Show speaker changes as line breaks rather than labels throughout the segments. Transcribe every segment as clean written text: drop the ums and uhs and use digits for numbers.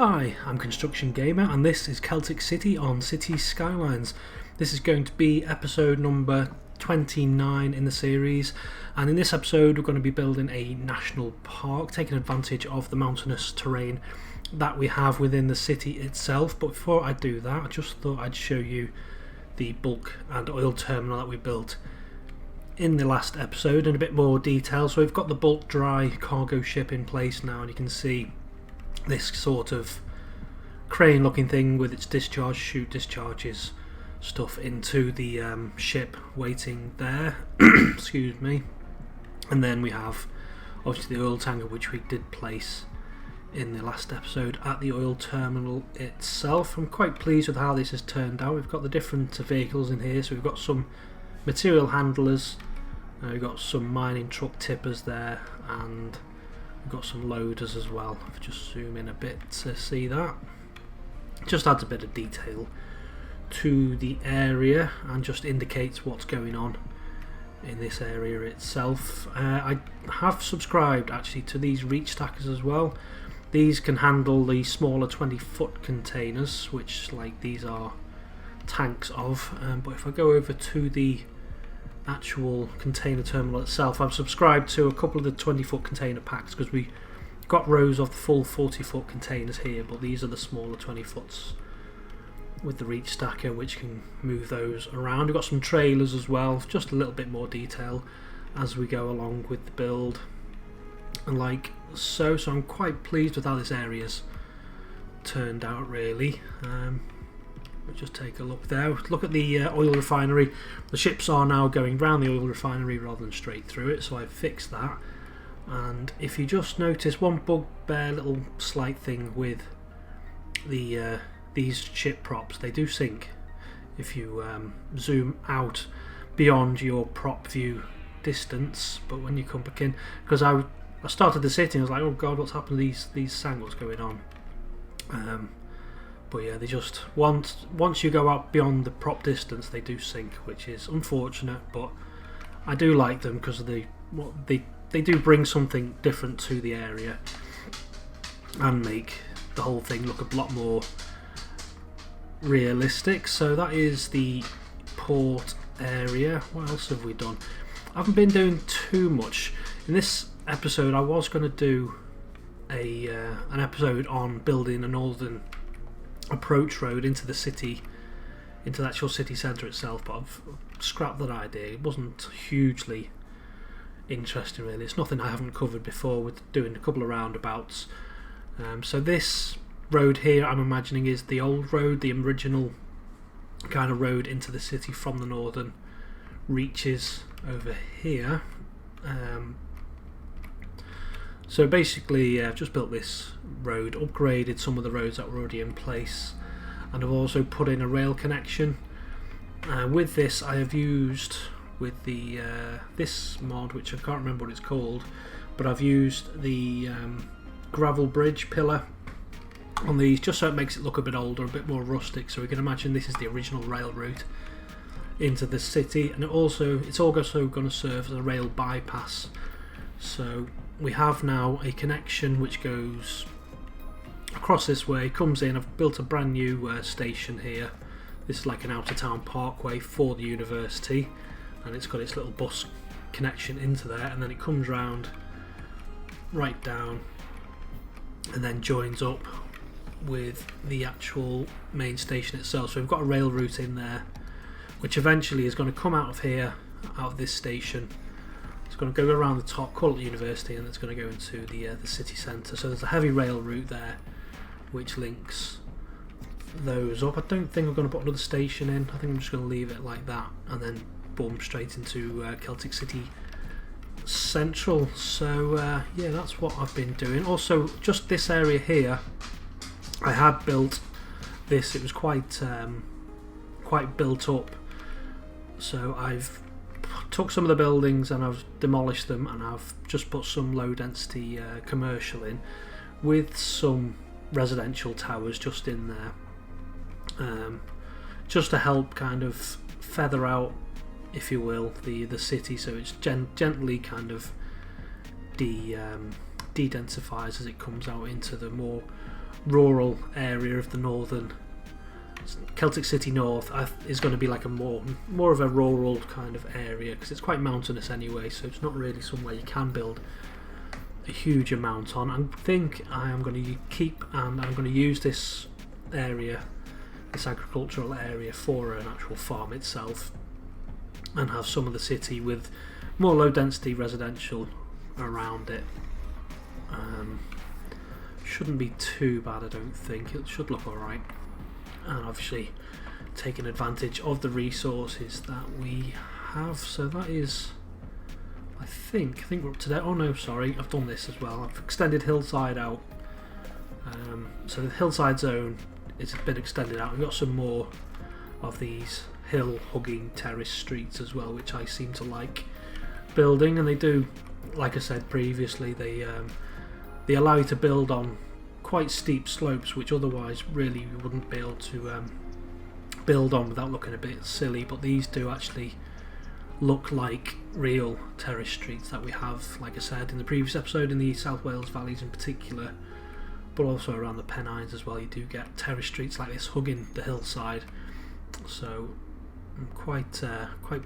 Hi, I'm Construction Gamer and this is Celtic City on City Skylines. This is going to be episode number 29 in the series, and in this episode we're going to be building a national park, taking advantage of the mountainous terrain that we have within the city itself. But before I do that, I just thought I'd show you the bulk and oil terminal that we built in the last episode in a bit more detail. So we've got the bulk dry cargo ship in place now, and you can see this sort of crane looking thing with its discharge chute discharges stuff into the ship waiting there. Excuse me. And then we have obviously the oil tanker, which we did place in the last episode at the oil terminal itself. I'm quite pleased with how this has turned out. We've got the different vehicles in here, so we've got some material handlers, we've got some mining truck tippers there, and we've got some loaders as well. I'll just zoom in a bit to see that. Just adds a bit of detail to the area and just indicates what's going on in this area itself. I have subscribed actually to these reach stackers as well. These can handle the smaller 20-foot containers, which like these are tanks of. But if I go over to the actual container terminal itself, I've subscribed to a couple of the 20-foot container packs because we got rows of the full 40-foot containers here, but these are the smaller 20-foots with the reach stacker, which can move those around. We've got some trailers as well, just a little bit more detail as we go along with the build, and like so I'm quite pleased with how this area's turned out really. We'll just take a look there. Look at the oil refinery. The ships are now going round the oil refinery rather than straight through it, so I've fixed that. And if you just notice one bugbear little slight thing with the these ship props, they do sink if you zoom out beyond your prop view distance. But when you come back in, because I started the city and I was like, oh god, what's happened to these sang, what's going on? But yeah, they just once you go out beyond the prop distance, they do sink, which is unfortunate. But I do like them because they do bring something different to the area and make the whole thing look a lot more realistic. So that is the port area. What else have we done? I haven't been doing too much in this episode. I was going to do an episode on building a northern approach road into the city, into the actual city centre itself, but I've scrapped that idea. It wasn't hugely interesting really. It's nothing I haven't covered before with doing a couple of roundabouts. So this road here, I'm imagining, is the old road, the original kind of road into the city from the northern reaches over here. So basically I've just built this road, upgraded some of the roads that were already in place, and I've also put in a rail connection. With this I have used, with the this mod, which I can't remember what it's called, but I've used the gravel bridge pillar on these just so it makes it look a bit older, a bit more rustic, so we can imagine this is the original rail route into the city. And it's also going to serve as a rail bypass. So we have now a connection which goes across this way, comes in. I've built a brand new station here. This is like an out of town parkway for the university, and it's got its little bus connection into there, and then it comes round right down and then joins up with the actual main station itself. So we've got a rail route in there which eventually is going to come out of here, out of this station. It's going to go around the top, call it the university, and it's going to go into the city centre. So there's a heavy rail route there which links those up. I don't think I'm going to put another station in. I think I'm just going to leave it like that and then boom, straight into Celtic City Central. So yeah, that's what I've been doing. Also, just this area here, I had built this. It was quite built up. So I've took some of the buildings and I've demolished them, and I've just put some low density commercial in with some residential towers just in there, just to help kind of feather out, if you will, the city, so it's gently kind of de-densifies as it comes out into the more rural area of the northern. Celtic City North is going to be like a more of a rural kind of area, because it's quite mountainous anyway, so it's not really somewhere you can build a huge amount on. I think I am going to keep and I'm going to use this area, this agricultural area, for an actual farm itself, and have some of the city with more low density residential around it. Shouldn't be too bad, I don't think. It should look alright. And obviously taking advantage of the resources that we have. So that is, I think we're up to date. Oh no, sorry, I've done this as well. I've extended hillside out. So the hillside zone is a bit extended out. We've got some more of these hill hugging terrace streets as well, which I seem to like building, and they do, like I said previously, they allow you to build on quite steep slopes, which otherwise really you wouldn't be able to build on without looking a bit silly. But these do actually look like real terrace streets that we have, like I said in the previous episode, in the South Wales valleys in particular, but also around the Pennines as well. You do get terrace streets like this hugging the hillside, so I'm quite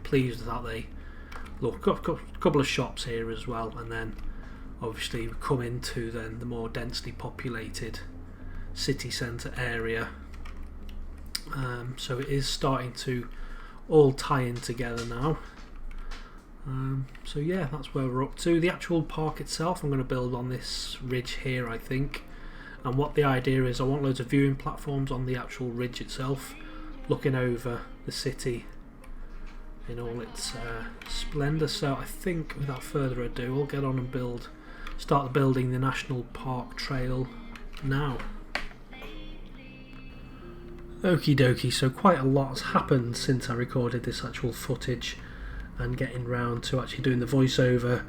pleased with how they look. Got a couple of shops here as well, and then obviously we come into then the more densely populated city centre area. So it is starting to all tie in together now. So yeah, that's where we're up to. The actual park itself, I'm going to build on this ridge here, I think. And what the idea is, I want loads of viewing platforms on the actual ridge itself, looking over the city in all its splendour. So I think without further ado, we'll get on and start building the National Park Trail now. Okie dokie, so quite a lot has happened since I recorded this actual footage and getting round to actually doing the voiceover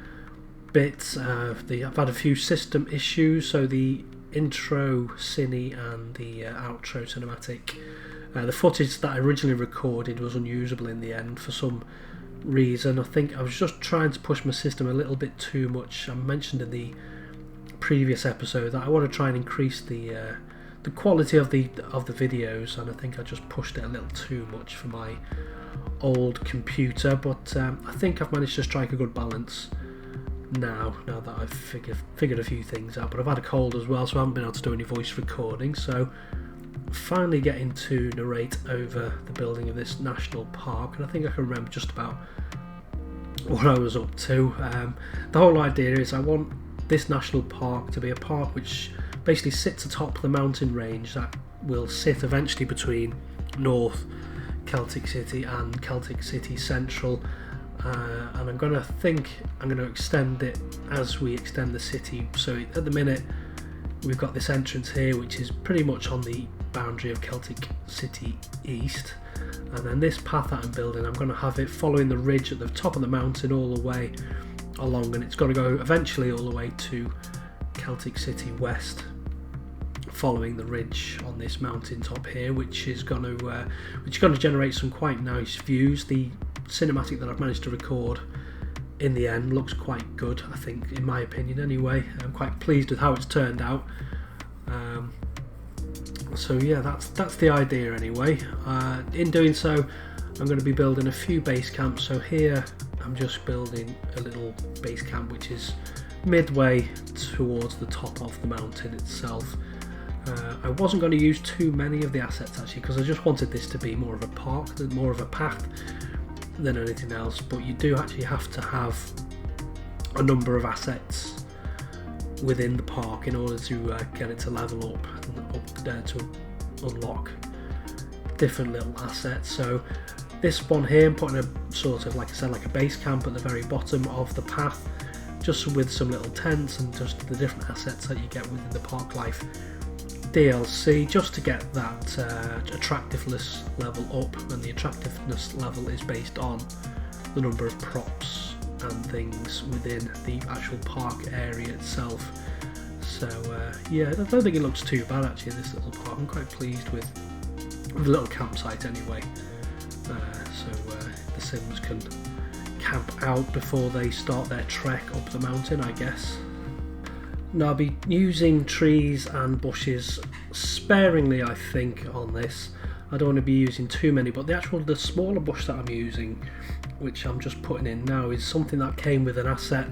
bits. I've had a few system issues, so the intro cine and the outro cinematic, the footage that I originally recorded was unusable in the end for some reason. I think I was just trying to push my system a little bit too much. I mentioned in the previous episode that I want to try and increase the quality of the videos, and I think I just pushed it a little too much for my old computer, but I think I've managed to strike a good balance now that I've figured a few things out. But I've had a cold as well, so I haven't been able to do any voice recording, so finally getting to narrate over the building of this national park, and I think I can remember just about what I was up to. The whole idea is I want this national park to be a park which basically sits atop the mountain range that will sit eventually between North Celtic City and Celtic City Central, and I'm going to extend it as we extend the city. So at the minute we've got this entrance here which is pretty much on the boundary of Celtic City East, and then this path that I'm building, I'm going to have it following the ridge at the top of the mountain all the way along, and it's going to go eventually all the way to Celtic City West, following the ridge on this mountain top here, which is going to generate some quite nice views. The cinematic that I've managed to record in the end looks quite good, I think, in my opinion anyway. I'm quite pleased with how it's turned out. So yeah, that's the idea anyway. In doing so, I'm going to be building a few base camps. So here I'm just building a little base camp which is midway towards the top of the mountain itself. I wasn't going to use too many of the assets actually, because I just wanted this to be more of a park, more of a path than anything else. But you do actually have to have a number of assets within the park in order to get it to level up there to unlock different little assets. So this one here, I'm putting a sort of, like I said, like a base camp at the very bottom of the path, just with some little tents and just the different assets that you get within the Parklife DLC, just to get that attractiveness level up. And the attractiveness level is based on the number of props and things within the actual park area itself. So yeah, I don't think it looks too bad actually, this little park. I'm quite pleased with the little campsite anyway, so the Sims can camp out before they start their trek up the mountain, I guess. Now I'll be using trees and bushes sparingly, I think, on this. I don't want to be using too many, but the smaller bush that I'm using, which I'm just putting in now, is something that came with an asset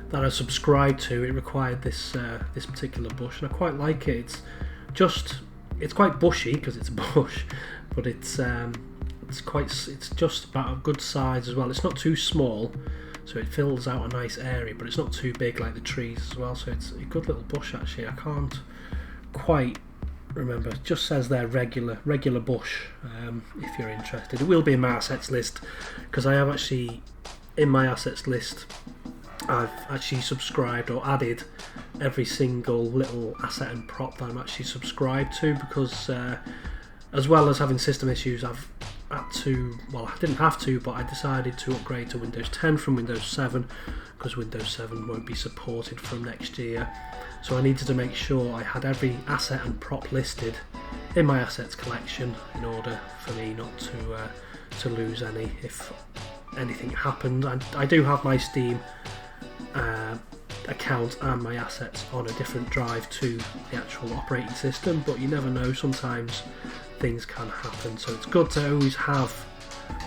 that I subscribed to. It required this particular bush, and I quite like it. It's quite bushy because it's a bush, but it's just about a good size as well. It's not too small, so it fills out a nice area, but it's not too big like the trees as well. So it's a good little bush actually. I can't quite remember. It just says there regular bush. If you're interested, it will be in my assets list, because I have actually in my assets list I've actually subscribed or added every single little asset and prop that I'm actually subscribed to, because as well as having system issues, I've had to, well, I didn't have to, but I decided to upgrade to Windows 10 from Windows 7, because Windows 7 won't be supported from next year. So I needed to make sure I had every asset and prop listed in my assets collection in order for me not to lose any if anything happened. I do have my Steam account and my assets on a different drive to the actual operating system, but you never know, sometimes things can happen, so it's good to always have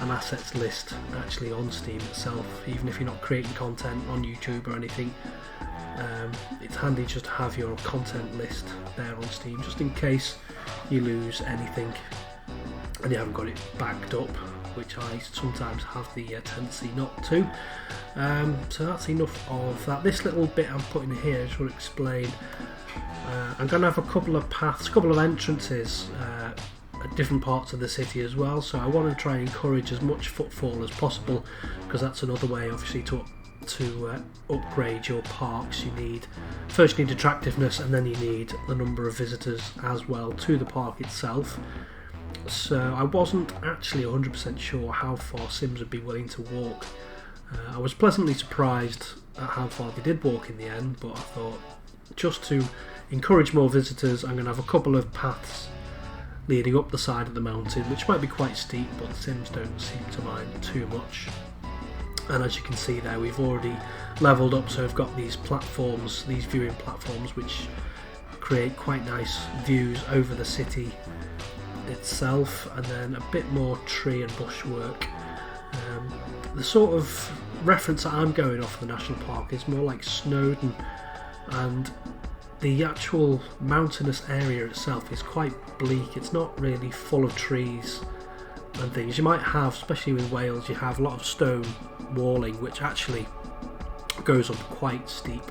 an assets list actually on Steam itself, even if you're not creating content on YouTube or anything. It's handy just to have your content list there on Steam, just in case you lose anything and you haven't got it backed up, which I sometimes have the tendency not to. So that's enough of that. This little bit I'm putting here, I just want to explain. I'm going to have a couple of paths, a couple of entrances at different parts of the city as well, so I want to try and encourage as much footfall as possible, because that's another way obviously to upgrade your parks. You need attractiveness, and then you need the number of visitors as well to the park itself. So I wasn't actually 100% sure how far Sims would be willing to walk. I was pleasantly surprised at how far they did walk in the end, but I thought, just to encourage more visitors, I'm going to have a couple of paths leading up the side of the mountain, which might be quite steep, but the Sims don't seem to mind too much. And as you can see there, we've already levelled up, so we've got these platforms, these viewing platforms, which create quite nice views over the city itself, and then a bit more tree and bush work. The sort of reference that I'm going off the national park is more like Snowdon, and the actual mountainous area itself is quite bleak. It's not really full of trees and things. You might have, especially with Wales, you have a lot of stone walling, which actually goes up quite steep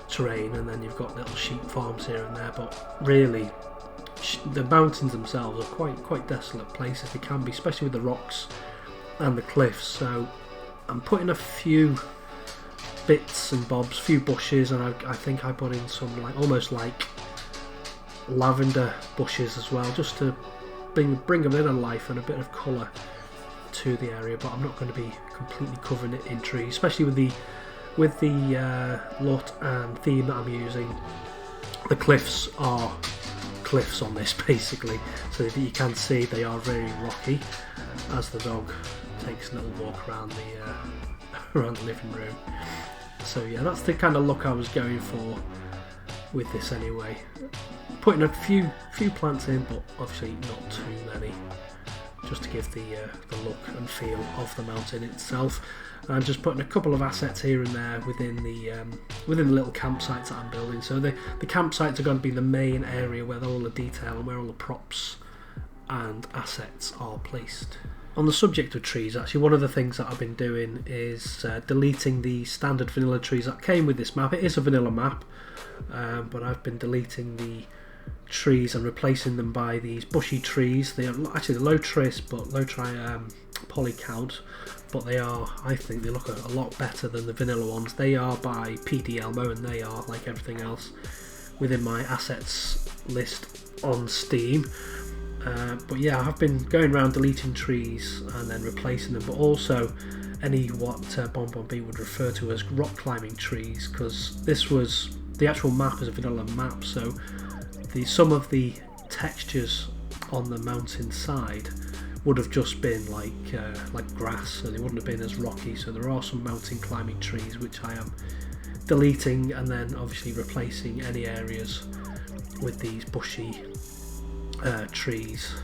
terrain, and then you've got little sheep farms here and there, but really the mountains themselves are quite desolate places. They can be, especially with the rocks and the cliffs. So I'm putting a few bits and bobs, few bushes, and I think I put in some almost like lavender bushes as well, just to bring a bit of life and a bit of colour to the area. But I'm not going to be completely covering it in trees, especially with the LUT and theme that I'm using. The cliffs are cliffs on this basically, so that you can see they are very rocky as the dog takes a little walk around the around the living room. So yeah, that's the kind of look I was going for with this anyway. Putting a few plants in, but obviously not too many, just to give the look and feel of the mountain itself. And just putting a couple of assets here and there within the little campsites that I'm building. So the campsites are going to be the main area where all the detail and where all the props and assets are placed. On the subject of trees, actually, one of the things that I've been doing is deleting the standard vanilla trees that came with this map. It is a vanilla map, but I've been deleting the trees and replacing them by these bushy trees. They are actually low tris, but low poly count, but I think they look a lot better than the vanilla ones. They are by PD Elmo, and they are, like everything else, within my assets list on Steam. But yeah, I've been going around deleting trees and then replacing them, but also what Bonbon B would refer to as rock climbing trees, because the actual map is a vanilla map, so some of the textures on the mountain side would have just been like grass, and it wouldn't have been as rocky. So there are some mountain climbing trees which I am deleting and then obviously replacing any areas with these bushy trees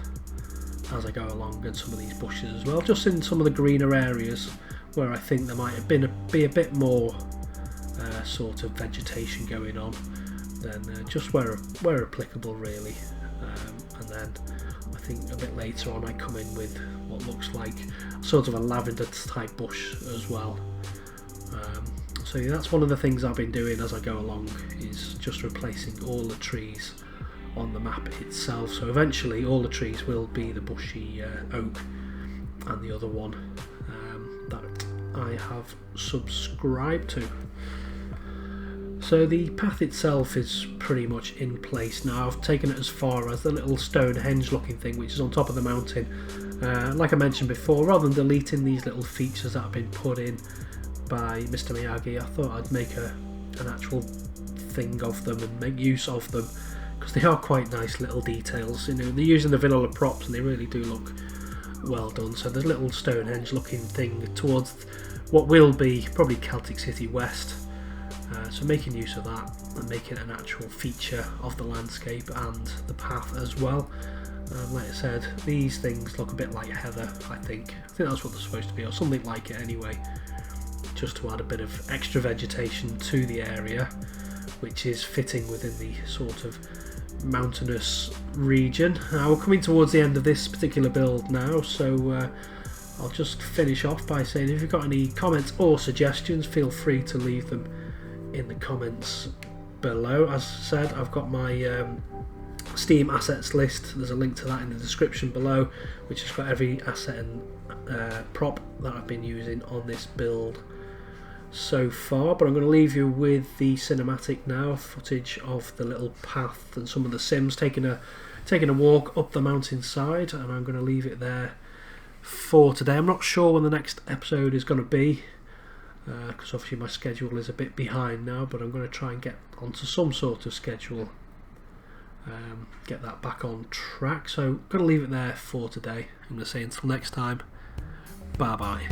as I go along, and some of these bushes as well, just in some of the greener areas where I think there might have be a bit more sort of vegetation going on, then just where applicable really. And then I think a bit later on I come in with what looks like sort of a lavender type bush as well. So yeah, that's one of the things I've been doing as I go along, is just replacing all the trees on the map itself. So eventually all the trees will be the bushy oak and the other one that I have subscribed to. So the path itself is pretty much in place now. I've taken it as far as the little Stonehenge looking thing which is on top of the mountain. Like I mentioned before, rather than deleting these little features that have been put in by Mr. Miyagi, I thought I'd make an actual thing of them and make use of them, because they are quite nice little details. You know, they're using the vanilla props and they really do look well done. So there's a little Stonehenge looking thing towards what will be probably Celtic City West. So making use of that and making it an actual feature of the landscape and the path as well. Like I said, these things look a bit like heather, I think that's what they're supposed to be, or something like it anyway, just to add a bit of extra vegetation to the area, which is fitting within the sort of mountainous region. Now we're coming towards the end of this particular build now, so I'll just finish off by saying, if you've got any comments or suggestions, feel free to leave them in the comments below. As I said, I've got my Steam assets list. There's a link to that in the description below, which has got every asset and prop that I've been using on this build so far. But I'm going to leave you with the cinematic now, footage of the little path and some of the Sims taking a walk up the mountainside, and I'm going to leave it there for today. I'm not sure when the next episode is going to be, because obviously my schedule is a bit behind now, but I'm going to try and get onto some sort of schedule, get that back on track. So I'm going to leave it there for today. I'm going to say until next time, bye bye.